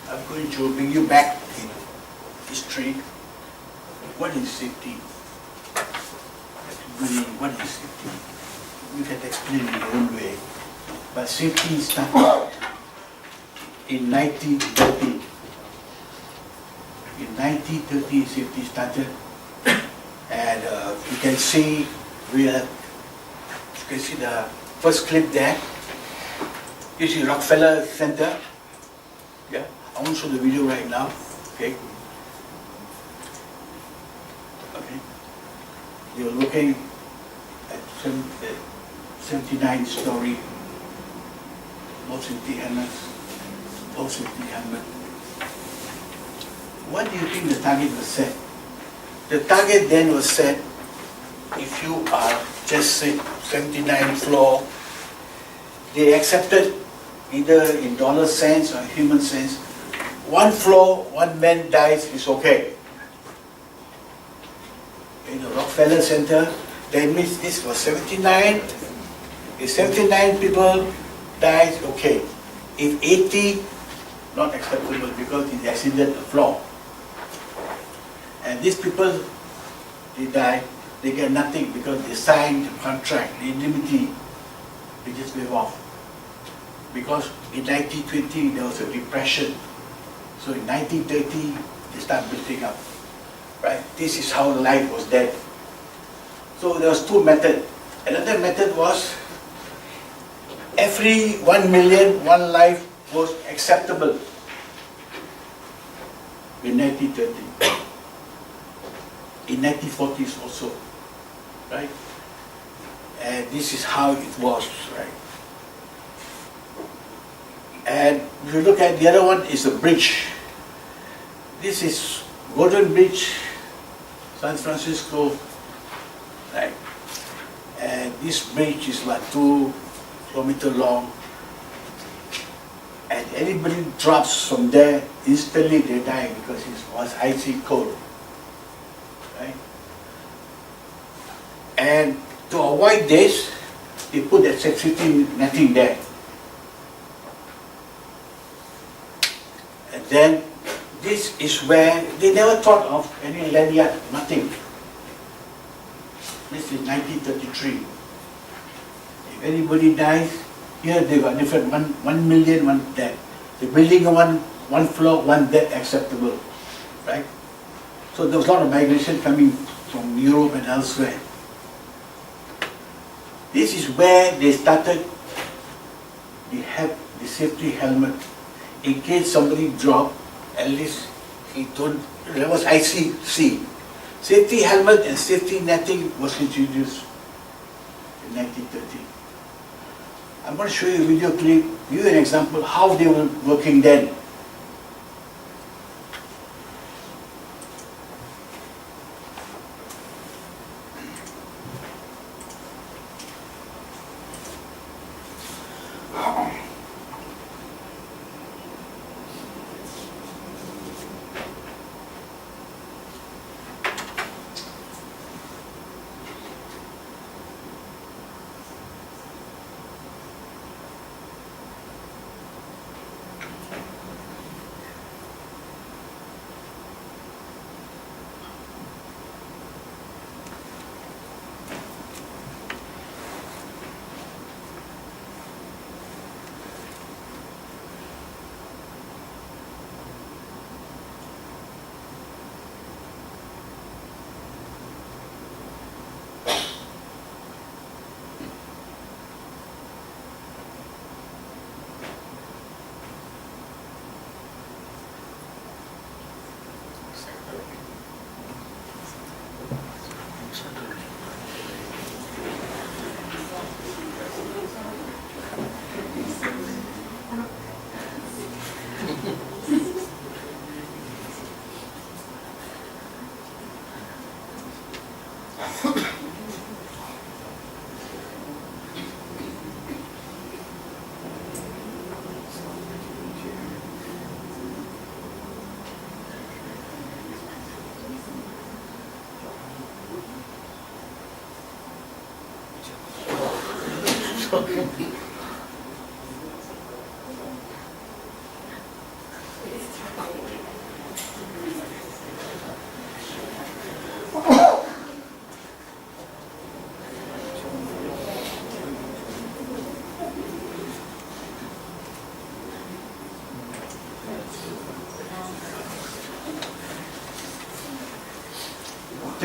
I'm going to bring you back in history. What is safety? Everybody, what is safety? You can explain in your own way. But safety started in 1930. In 1930, safety started, and you can see you can see the first clip there. This is Rockefeller Center. Yeah, I won't show the video right now. Okay. Okay. You're looking at 79-story low safety helmets. Low safety helmet. What do you think the target was set? The target then was set, if you are just say 79th floor, they accepted either in dollar cents or human sense, one floor, one man dies is okay. In the Rockefeller Center, that means this was 79, if 79 people dies, okay. If 80, not acceptable because it exceeded the floor. And these people, they die, they get nothing because they signed the contract, the indemnity, they just wave off. Because in 1920 there was a depression. So in 1930 they start building up. Right? This is how life was dead. So there was two methods. Another method was every 1 million, one life was acceptable in 1930. In 1940s also, right? And this is how it was, right? And if you look at the other one, is a bridge. This is Golden Bridge, San Francisco, right? And this bridge is like 2 kilometers long. And anybody drops from there, instantly they die because it was icy cold. Right? And to avoid this, they put that safety netting there. And then this is where they never thought of any lanyard, nothing. This is 1933. If anybody dies, here they got different 1 million, one dead. The building one floor, one dead acceptable, right? So there was a lot of migration coming from Europe and elsewhere. This is where they started. They had the safety helmet in case somebody dropped. At least he don't. There was ICC. Safety helmet and safety netting was introduced in 1930. I'm going to show you a video clip, give you an example how they were working then.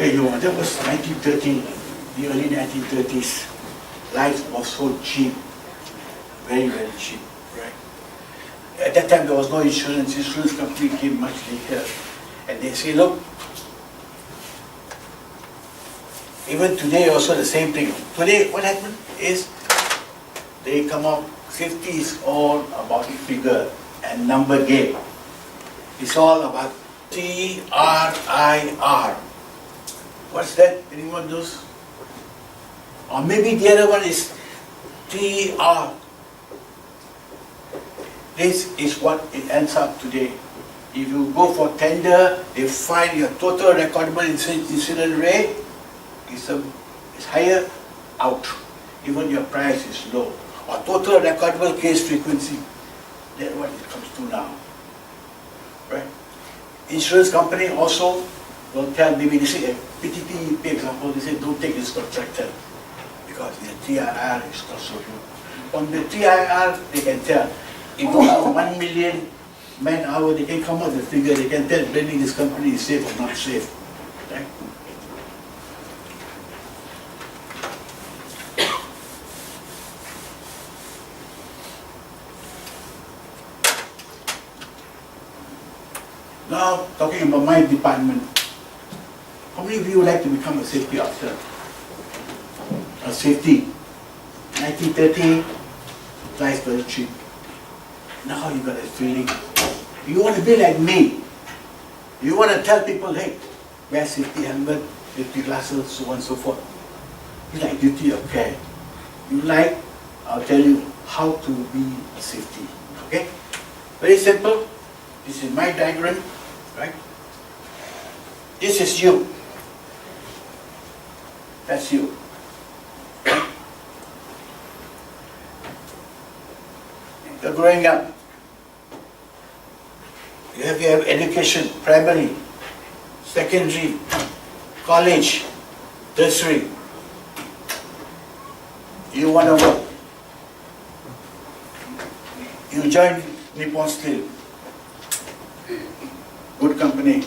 Okay, that was 1930, the early 1930s. Life was so cheap, very, very cheap, right? At that time, there was no insurance. Insurance company came much later. And they say, look, even today also the same thing. Today, what happened is, they come up, safety is all about the figure and number game. It's all about TRIR. What's that? Anyone knows? Or maybe the other one is TR. This is what it ends up today. If you go for tender, they find your total recordable incident rate is higher, out. Even your price is low. Or total recordable case frequency. That's what it comes to now. Right? Insurance company also will tell, maybe they say, PTT, for example, they say, don't take this contractor because the TIR is not so good. On the TIR, they can tell, if you have 1 million man-hour, they can come up with a figure, they can tell whether this company is safe or not safe. Right? Now, talking about my department, how many of you would like to become a safety officer? A safety. 1930, life very cheap. Now you got a feeling. You want to be like me. You want to tell people, hey, wear safety helmet, safety glasses, so on and so forth. You like duty of care. You like, I'll tell you how to be a safety. Okay? Very simple. This is my diagram, right? This is you. That's you. You're growing up. You have education, primary, secondary, college, tertiary. You want to work. You join Nippon Steel. Good company.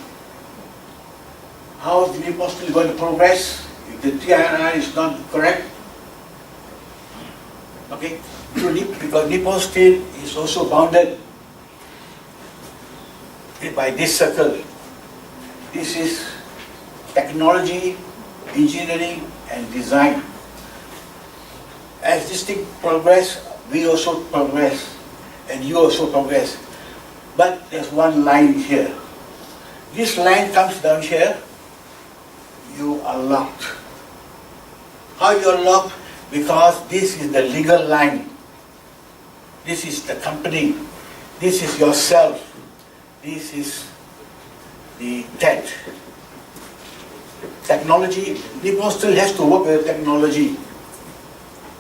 How is Nippon Steel going to progress if the TIR is not correct? Okay, because Nippon Steel is also bounded by this circle. This is technology, engineering, and design. As this thing progress, we also progress, and you also progress. But there's one line here. This line comes down here, you are locked. How you are locked? Because this is the legal line. This is the company. This is yourself. This is the TED. Technology, Nippon still has to work with technology.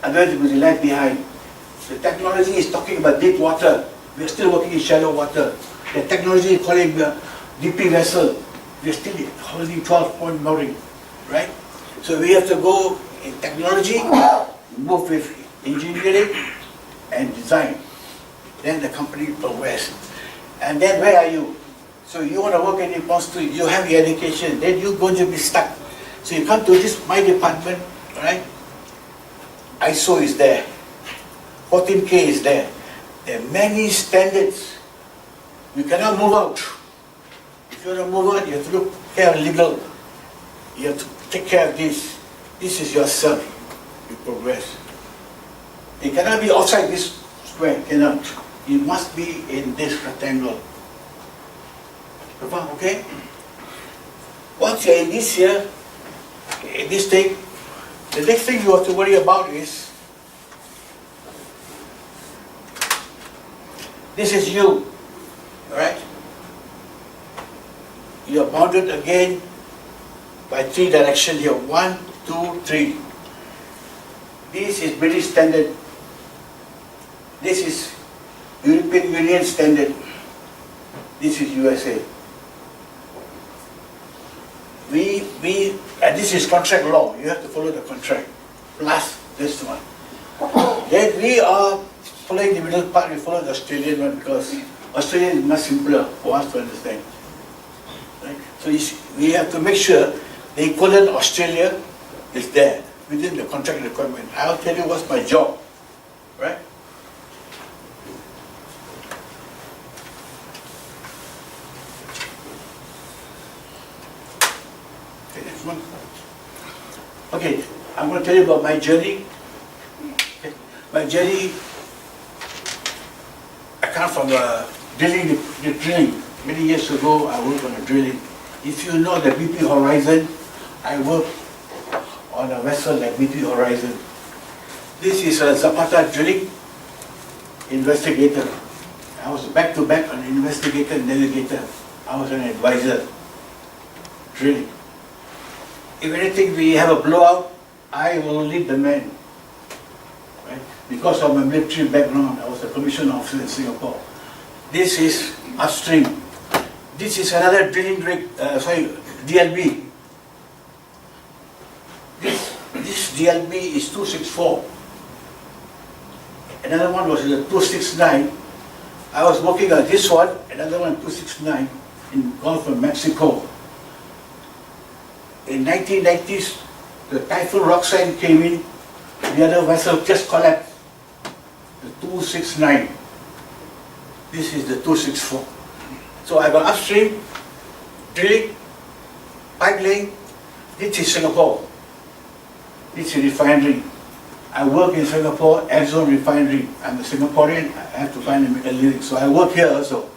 Otherwise it will be left behind. The technology is talking about deep water. We are still working in shallow water. The technology is calling the DP vessel. We are still holding 12-point mooring. Right? So we have to go in technology, move with engineering and design. Then the company progress. And then where are you? So you want to work in Nippon Steel, you have your education, then you're going to be stuck. So you come to this, my department, right? ISO is there. 14K is there. There are many standards. You cannot move out. If you want to move out, you have to look care of legal. You have to take care of this. This is yourself. You progress. You cannot be outside this square, cannot. You must be in this rectangle. Okay? Once you're in this here, in this thing, the next thing you have to worry about is, this is you, alright? You are bounded again by 3 directions here, 1, 2, 3. This is British standard. This is European Union standard. This is USA. And this is contract law. You have to follow the contract. Plus this one. Then we are following the middle part. We follow the Australian one because Australian is much simpler for us to understand. Right? So we have to make sure The equivalent Australia is there within the contract requirement. I'll tell you what's my job, right? Okay, next one. Okay, I'm going to tell you about my journey. Okay. My journey, I come from drilling. Many years ago, I worked on a drilling. If you know the BP Horizon, I worked on a vessel like BP Horizon. This is a Zapata drilling investigator. I was back-to-back an investigator and navigator. I was an advisor. Drilling. If anything, we have a blowout, I will lead the man. Right? Because of my military background, I was a commissioned officer in Singapore. This is upstream. This is another drilling rig, DLB. This DLB is 264. Another one was the 269. I was working on this one, another one 269 in Gulf of Mexico. In 1990s, the Typhoon Roxanne came in, the other vessel just collapsed. The 269. This is the 264. So I got upstream, drilling, pipe laying. This is Singapore. This is refinery. I work in Singapore, Exxon refinery. I'm a Singaporean, I have to find and make a living. So I work here also.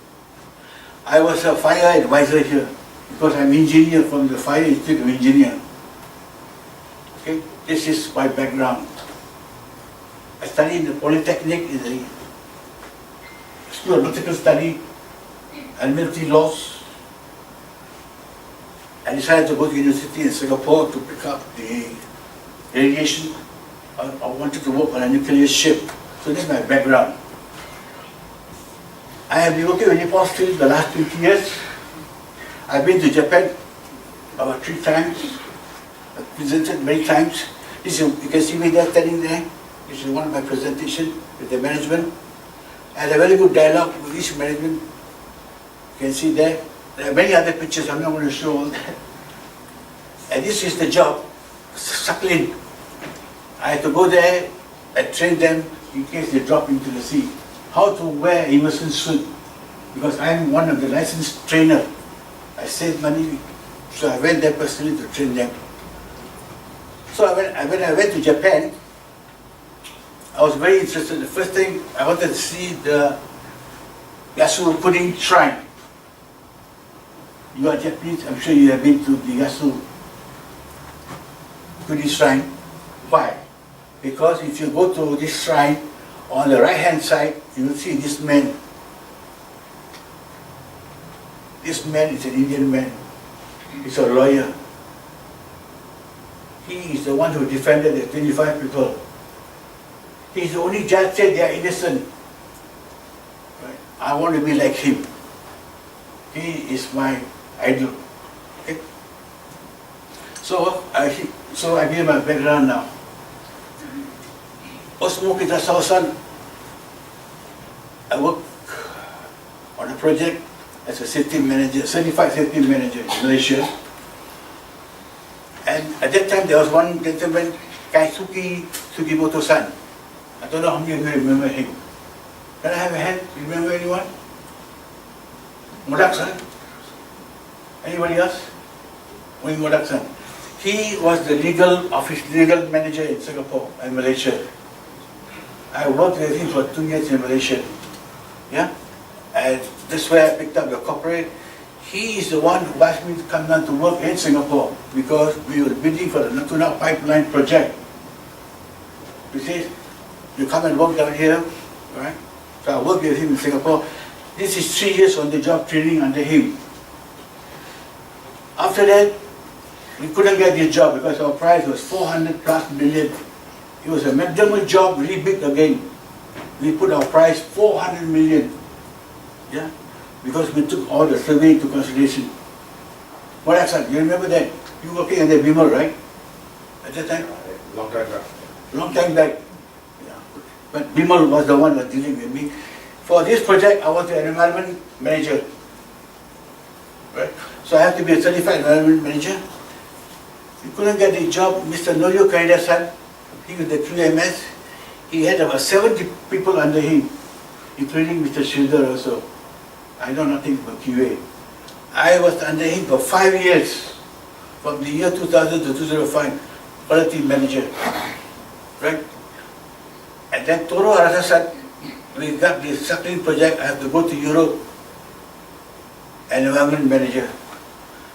I was a fire advisor here because I'm engineer from the Fire Institute of Engineer. Okay, this is my background. I studied in the Polytechnic in the School of Nautical Study, Admiralty Laws. I decided to go to university in Singapore to pick up the radiation. I wanted to work on a nuclear ship. So this is my background. I have been working with Nippon Steel the last 20 years. I've been to Japan about 3 times. I've presented many times. This is, you can see me there standing there. This is one of my presentations with the management. I had a very good dialogue with each management. You can see there. There are many other pictures, I'm not going to show all that. And this is the job, suckling. I had to go there and train them in case they drop into the sea. How to wear immersion suit, because I'm one of the licensed trainer. I saved money, so I went there personally to train them. So when I went to Japan, I was very interested. The first thing, I wanted to see the Yasuo Pudding Shrine. You are Japanese, I'm sure you have been to the Yasuo Pudding Shrine. Why? Because if you go to this shrine, on the right hand side, you will see this man. This man is an Indian man. He's a lawyer. He is the one who defended the 25 people. He's the only judge said they are innocent. Right? I want to be like him. He is my idol. Okay? So I give my background now. Osmo Peter Sausan, I work on a project as a safety manager, certified safety manager in Malaysia. And at that time there was one gentleman, Kaisuke Sugimoto-san. I don't know how many of you remember him. Can I have a hand? Remember anyone? Modak-san? Anybody else? Only Modak-san. He was the legal manager in Singapore and Malaysia. I worked with him for 2 years in Malaysia. Yeah? And that's where I picked up the corporate. He is the one who asked me to come down to work in Singapore because we were bidding for the Natuna pipeline project. He says, you come and work down here, right? So I worked with him in Singapore. This is 3 years on the job training under him. After that, we couldn't get this job because our price was 400+ million. It was a McDermott job, really big again. We put our price 400 million. Yeah? Because we took all the survey into consideration. What else? You remember that? You were working at the Bimal, right? At that time? Long time back. Long time back. Yeah. But Bimal was the one that was dealing with me. For this project, I was the environment manager. Right? So I have to be a certified environment manager. He couldn't get a job. Mr. Norio Kaidasan, he was the QMS. He had about 70 people under him, including Mr. Sridhar also. I know nothing about QA. I was under him for 5 years, from the year 2000 to 2005, quality manager, right? And then Toro Arasasat, we got this suckling project, I have to go to Europe, and environment manager.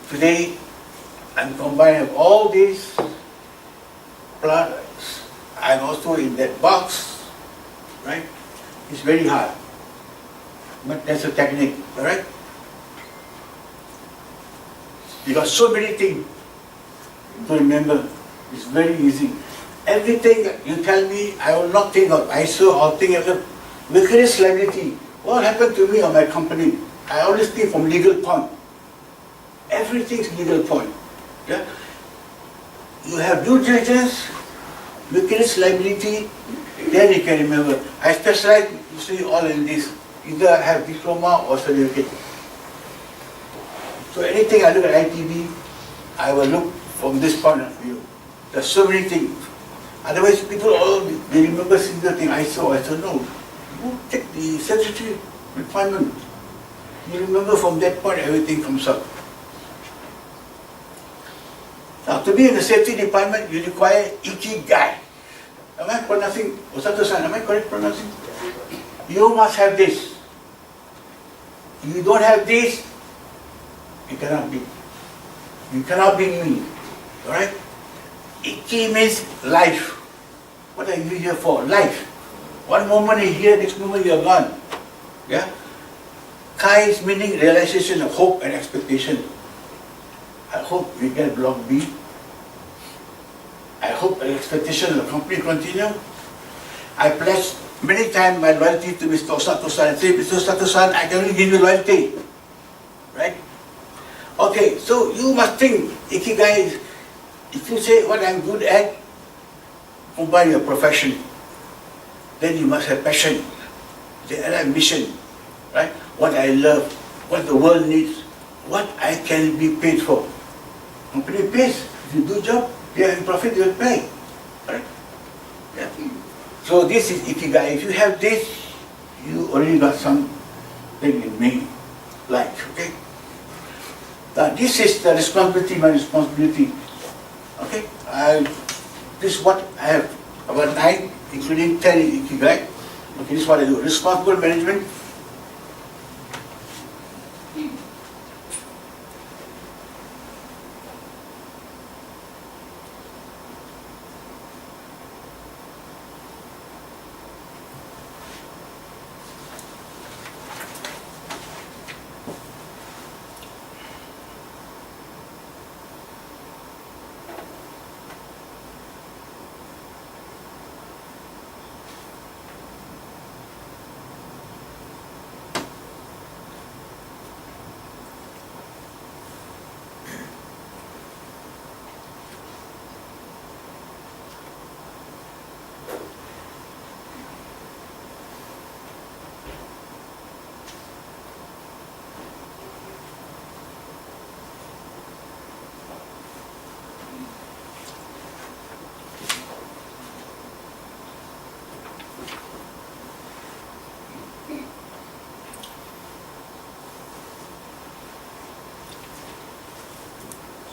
Today, I'm combining all these products. I'm also in that box, right? It's very hard, but that's a technique, all right? You got so many things to remember. It's very easy. Everything you tell me, I will not think of ISO or think of vicarious liability. What happened to me or my company? I always think from legal point. Everything's legal point. Yeah? You have due diligence, vicarious liability, then you can remember. I specialize usually all in this. Either I have diploma or certificate. So anything I look at ITB, I will look from this point of view. There's so many things. Otherwise, people all they remember single thing. ISO. No. You take the statutory requirement. You remember from that point, everything comes up. Now, to be in the safety department, you require ikigai. Am I pronouncing? Osato-san, am I correct pronouncing? You must have this. If you don't have this, you cannot be. You cannot be me. Alright? Iki means life. What are you here for? Life. One moment you're here, next moment you're gone. Yeah? Kai is meaning realization of hope and expectation. I hope we get block B. I hope the expectation of the company continue. I pledge many times my loyalty to Mr. Osato-san and say, Mr. Osato-san, I can only give you loyalty. Right? Okay, so you must think, ikigai is, if you say what I'm good at, combine your profession, then you must have passion, the ambition, right? What I love, what the world needs, what I can be paid for. Company pays. If you do job, you are in profit, you will pay. Right? Yeah. So this is ikigai. If you have this, you already got something in me, like, okay? Now this is the responsibility, my responsibility. Okay? This is what I have, about 9, including 10 in ikigai. Okay, this is what I do. Responsible management.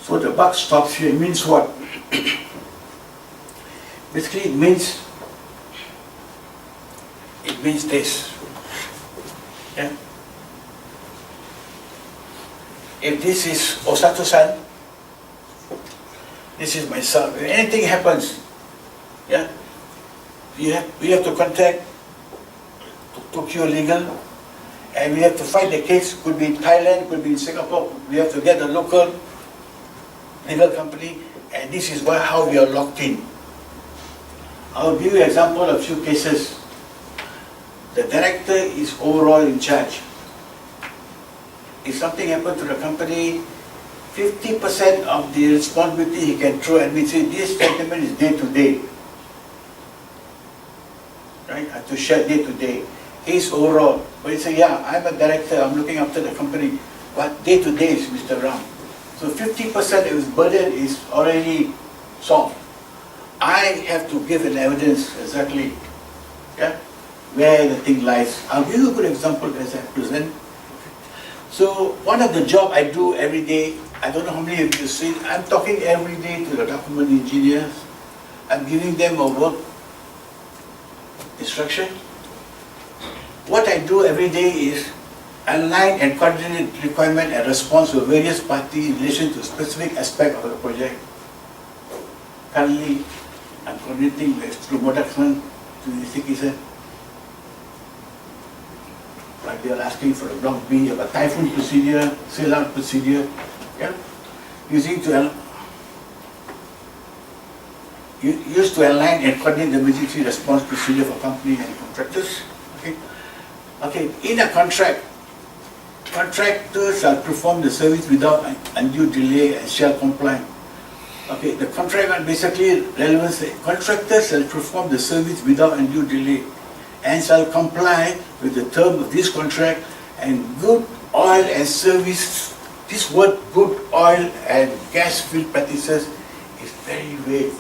So the buck stops here. It means what? Basically it means this. Yeah? If this is Osato-san, this is myself. If anything happens, yeah, we have to contact Tokyo Legal, and we have to fight the case. Could be in Thailand, could be in Singapore. We have to get a local legal company, and this is how we are locked in. I'll give you an example of a few cases. The director is overall in charge. If something happened to the company, 50% of the responsibility he can throw at me and say, this gentleman is day to day. Right? I have to share day to day. He's overall. But he say, yeah, I'm a director, I'm looking after the company. But day to day is Mr. Ram. So 50% of his burden is already solved. I have to give an evidence exactly, yeah, where the thing lies. I'll give you a good example as I present. So one of the job I do every day, I don't know how many of you see, I'm talking every day to the document engineers. I'm giving them a work instruction. What I do every day is align and coordinate requirement and response to various parties in relation to specific aspect of the project. Currently, I'm coordinating with Trumodaxman to the citizen. Like they are asking for a block B of a typhoon procedure, sail out procedure, yeah, used to align and coordinate the emergency response procedure for company and contractors. Okay, okay. In a contract, contractors shall perform the service without undue delay and shall comply. Okay, the contract basically relevant. Contractors shall perform the service without undue delay and shall comply with the term of this contract and good oil and service. This word good oil and gas field practices is very vague.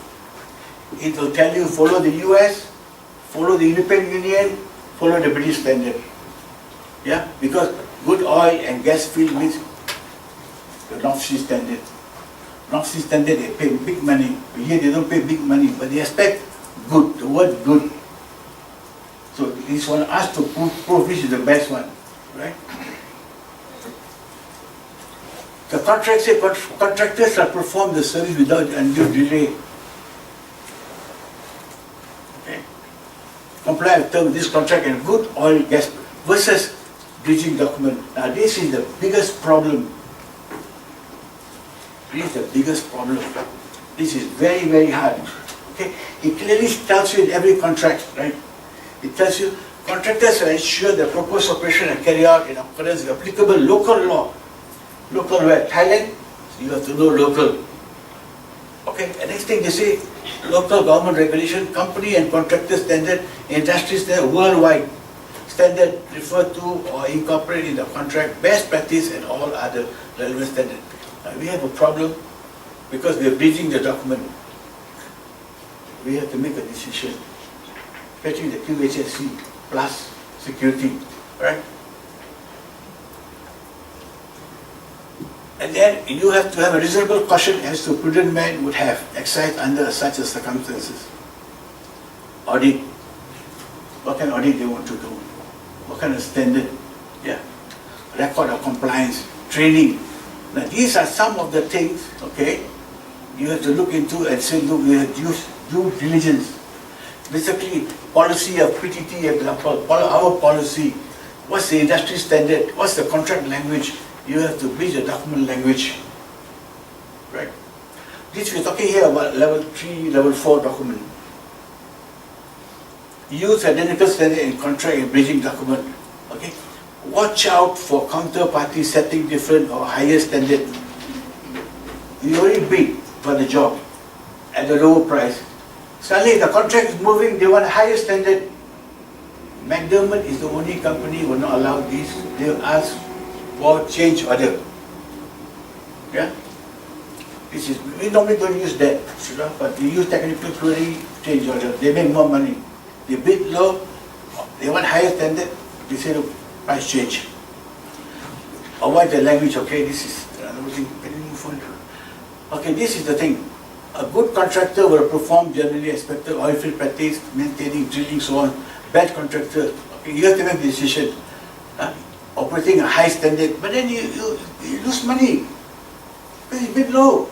It will tell you follow the US, follow the European Union, follow the British standard. Yeah, because good oil and gas field means the North Sea standard. North Sea standard, they pay big money. Here they don't pay big money, but they expect good, the word good. So this one asked to prove which is the best one, right? The contract says contractors shall perform the service without undue delay. Okay. Comply with terms of this contract and good oil gas versus bridging document. Now this is the biggest problem. This is the biggest problem. This is very, very hard. Okay. It clearly tells you in every contract, right? It tells you contractors will ensure the proposed operation are carried out in accordance with applicable local law. Local where? Thailand, you have to know local. Okay, and next thing they say, local government regulation, company and contractor standard, industry standard, worldwide standard referred to or incorporated in the contract, best practice and all other relevant standards. Now we have a problem because we are breaching the document. We have to make a decision. Especially the QHSC plus security, right? And then you have to have a reasonable caution as to prudent man would have exercised under such a circumstances. Audit. What kind of audit they want to do? What kind of standard? Yeah. Record of compliance, training. Now these are some of the things, okay, you have to look into and say, look, we have to use due diligence. Basically, policy of PTT example, our policy, what's the industry standard, what's the contract language, you have to bridge the document language, right? This we're talking here about level 3, level 4 document. Use identical standard in contract and bridging document, okay? Watch out for counterparty setting different or higher standard. You already bid for the job at the lower price. Suddenly the contract is moving, they want a higher standard. McDermott is the only company who will not allow this. They will ask for change order. Yeah? This is, we normally don't use that, but we use technical query change order. They make more money. They bid low, they want higher standard, they say look, price change. Avoid the language, okay, this is another thing. Can you move on? Okay, this is the thing. A good contractor will perform generally expected oil field practice, maintaining, drilling, so on. Bad contractor, okay, you have to make the decision. Operating a high standard, but then you lose money. Because it's a bit low.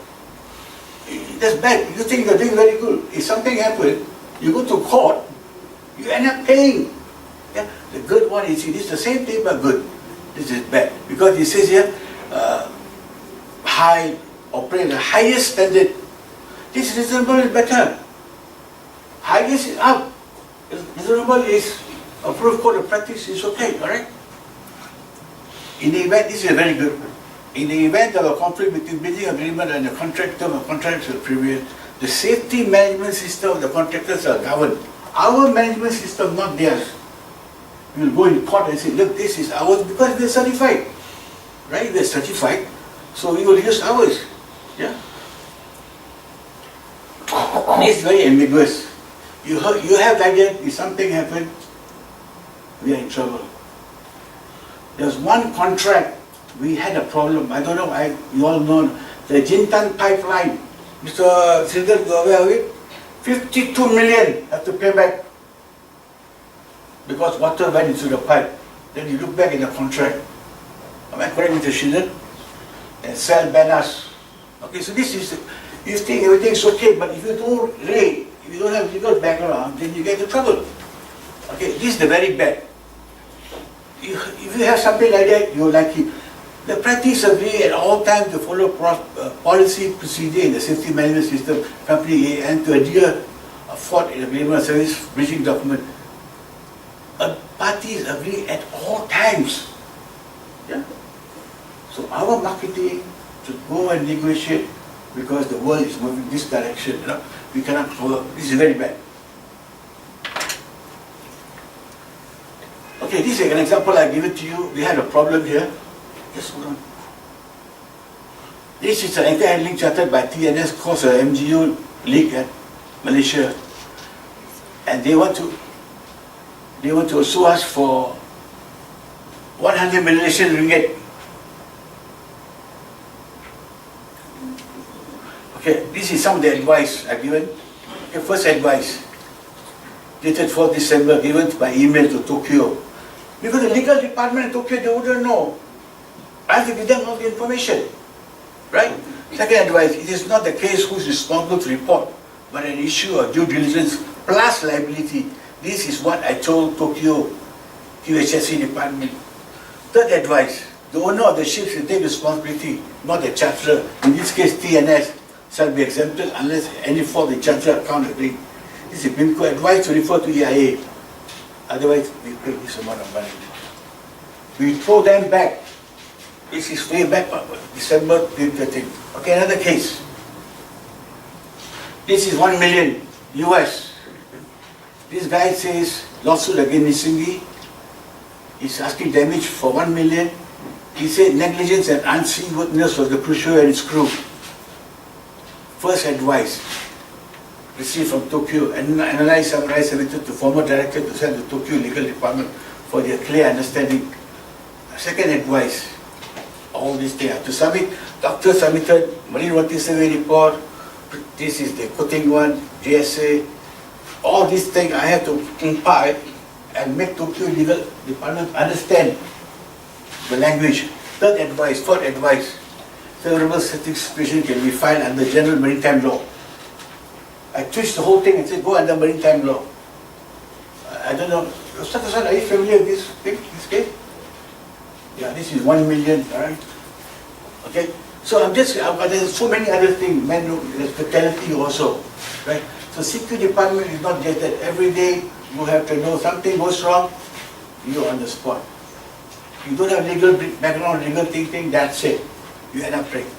That's bad. You think you're doing very good. If something happens, you go to court, you end up paying. Yeah? The good one is, this is the same thing but good. This is bad. Because it says here, high, operate the highest standard. This reasonable is better. Highest is up. Reasonable is approved code of practice is okay, correct? In the event, this is very good. In the event of a conflict between bidding agreement and the contractor or contracts will prevail, the safety management system of the contractors are governed. Our management system, not theirs. We will go in court and say, look, this is ours because we are certified. Right? We are certified. So we will use ours. Yeah. It's very ambiguous. You have like that, if something happened, we are in trouble. There's one contract, we had a problem. I don't know, you all know, the Jintan pipeline. Mr. Sridhar, you are aware of it? 52 million have to pay back because water went into the pipe. Then you look back in the contract. Am I correct, Mr. Sridhar? And sell banners. Okay, so this is, you think everything is okay, but if you don't read, if you don't have legal background, then you get into trouble. Okay, this is the very bad. If you have something like that, you like it. The practice of we at all times to follow policy procedure in the safety management system, company A, and to adhere a fault in the minimum service bridging document. Parties agree at all times. Yeah? So our marketing to go and negotiate because the world is moving this direction. You know, we cannot follow. This is very bad. Okay, this is an example I give it to you. We had a problem here. Just hold on. This is an anchor handling chartered by TNS, caused a MGU leak at Malaysia, and they want to sue us for 100 Malaysian ringgit. Okay, this is some of the advice I've given. Okay, first advice, dated 4th December, given by email to Tokyo. Because the legal department in Tokyo, they wouldn't know. I have to give them all the information, right? Second advice, it is not the case who is responsible to report, but an issue of due diligence plus liability. This is what I told Tokyo QHSE department. Third advice, the owner of the ship should take responsibility, not the charterer. In this case, TNS shall be exempted unless any fault the charterer account agree. This is BIMCO advice to refer to EIA. Otherwise, we pay this amount of money. We throw them back. This is way back, December 2013. Okay, another case. This is 1 million US. This guy says lawsuit against Nissingi. He's asking damage for 1 million. He said negligence and unseaworthiness of the cruise ship and its crew. First advice received from Tokyo and analyzed, summarized, submitted to former director to send to Tokyo Legal Department for their clear understanding. Second advice, all these things have to submit. Doctor submitted Marine Water Survey report. This is the quoting one, JSA. All these things I have to compile and make Tokyo Legal Department understand the language. Third advice, fourth advice, favorable certification can be filed under general maritime law. I twist the whole thing and say go under maritime law. I don't know. Ustaz Hassan, are you familiar with this thing, this case? Yeah, this is 1 million, alright? Okay? So there's so many other things, there's fatality also, right? So CQ department is not just that every day you have to know something goes wrong, you're on the spot. You don't have legal background, legal thinking, that's it. You end up praying.